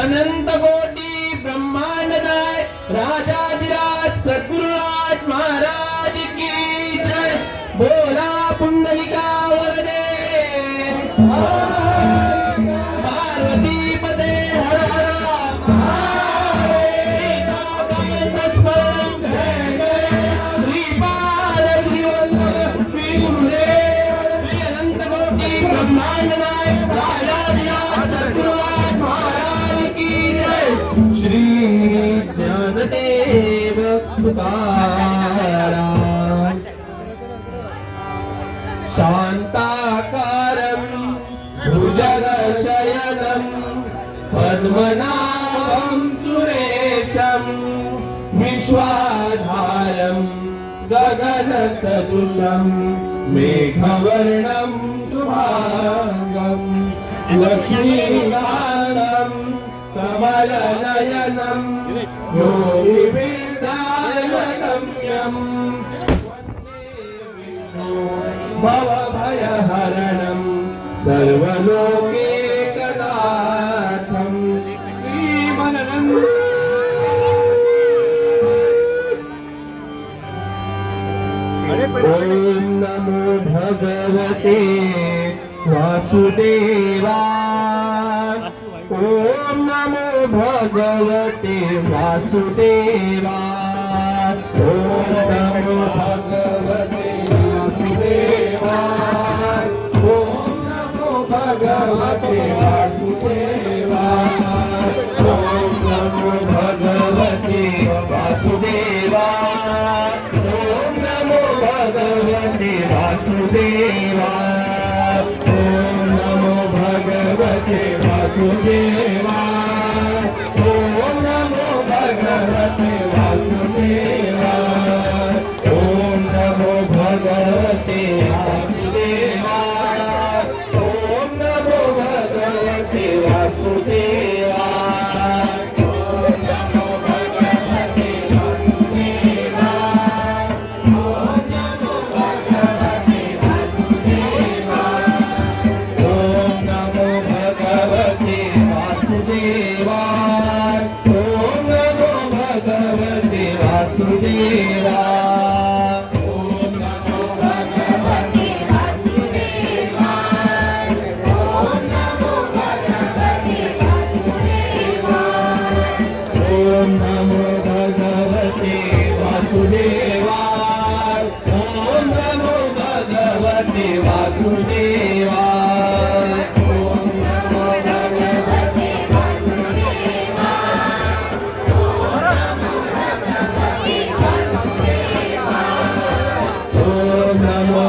अनंत कोटि ब्रह्मांडनाय राजाधिराज सद्गुरुराज महाराज की जय। बोला पुंडलिका वरदे पार्वती पदे हर हर स्मरण श्रीपाद श्री गुरुदेव श्री अनंत कोटि ब्रह्मांडनाय राजाधिराज सद्गुरुराज महाराज की जय। श्री ज्ञानदेव तुकाराम शांताकारं भुजगशयनं पद्मनाभं सुरेशं विश्वाधारं गगनसदृशं मेघवर्णं शुभांगं लक्ष्मीकान्तं कमलनयनं योगिविद्यानगम्यं भवभयहरणं सर्वलोकैकनाथं श्रीमननं ॐ नमो भगवते वासुदेवाय। ॐ नमो भगवते वासुदेवाय। ॐ नमो भगवते वासुदेवाय। ॐ नमो भगवते वासुदेवाय। ॐ नमो भगवते वासुदेवाय। ॐ नमो भगवते वासुदेवाय। ॐ नमो भगवते वासुदेवाय। ॐ नमो भगवते वासुदेवाय। ॐ नमो भगवते वासुदेवाय। ॐ नमो भगवते वासुदेवाय। ॐ नमो भगवते वासुदेवाय। ॐ नमो भगवते वासुदेवाय। ॐ नमो भगवते वासुदेवाय। ॐ नमो भगवते वासुदेवाय। ॐ नमो भगवते वासुदेवाय। ॐ नमो भगवते वासुदेवाय। ॐ नमो भगवते वासुदेवाय। ॐ नमो भगवते वासुदेवाय। ॐ नमो भगवते वासुदेवाय। ॐ नमो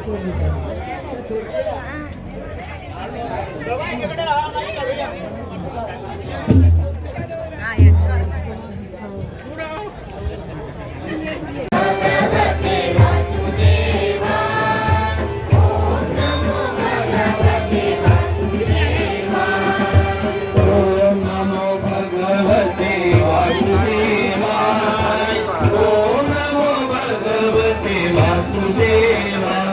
ओम नमो भगवते वासुदेवाय ओम नमो भगवते वासुदेवाय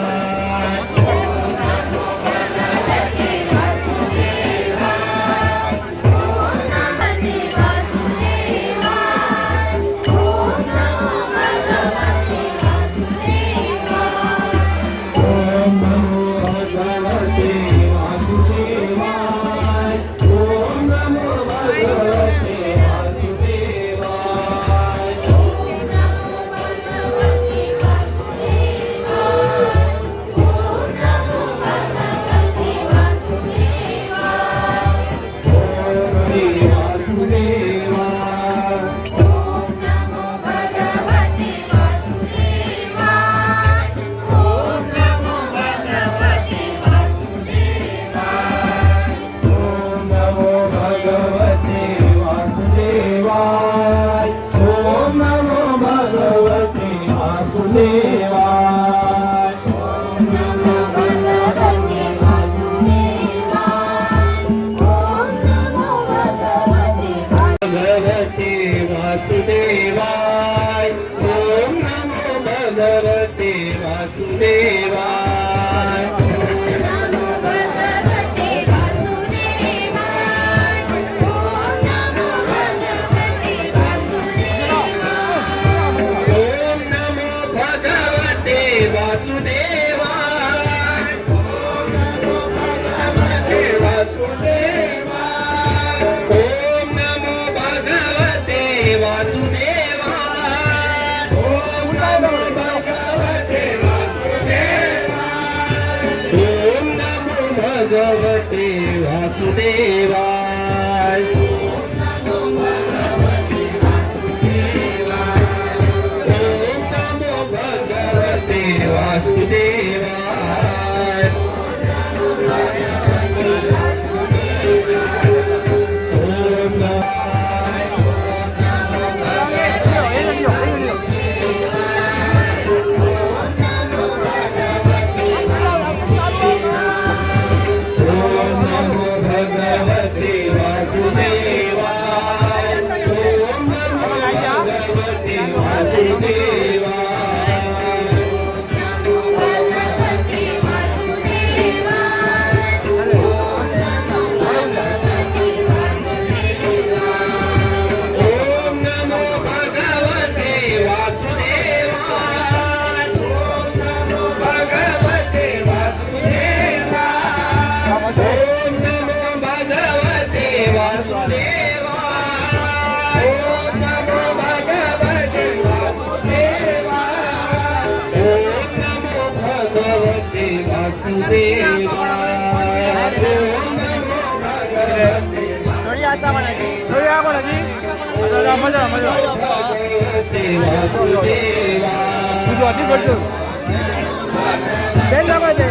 ओम नमो भगवते वासुदेवाय ओम नमो भगवते वासुदेवाय ओम नमो भगवते वासुदेवाय ओम नमो भगवते वासुदेवाय भगवते वासुदेवाय ओम नमो भगवते वासुदेवाय ओम नमो भगवते वासुदेवाय ओम नमो भगवते वासुदेवाय ओम नमो भगवते वासुदेवाय ओम नमो भगवते वासुदेवाय ओम नमो भगवते वासुदेवाय ओम नमो भगवते वासुदेवाय ओम नमो भगवते वासुदेवाय ओम नमो भगवते वासुदेवाय ओम नमो भगवते वासुदेवाय ओम नमो भगवते वासुदेवाय ओम नमो भगवते वासुदेवाय ओम नमो भगवते वासुदेवाय ओम नमो भगवते वासुदेवाय ओम नमो भगवते थोडी असा म्हणायची थोडी हा म्हणायची मजा मजा भगवते वासुदेवाय तुझं अति करतो बेल दाखवायचे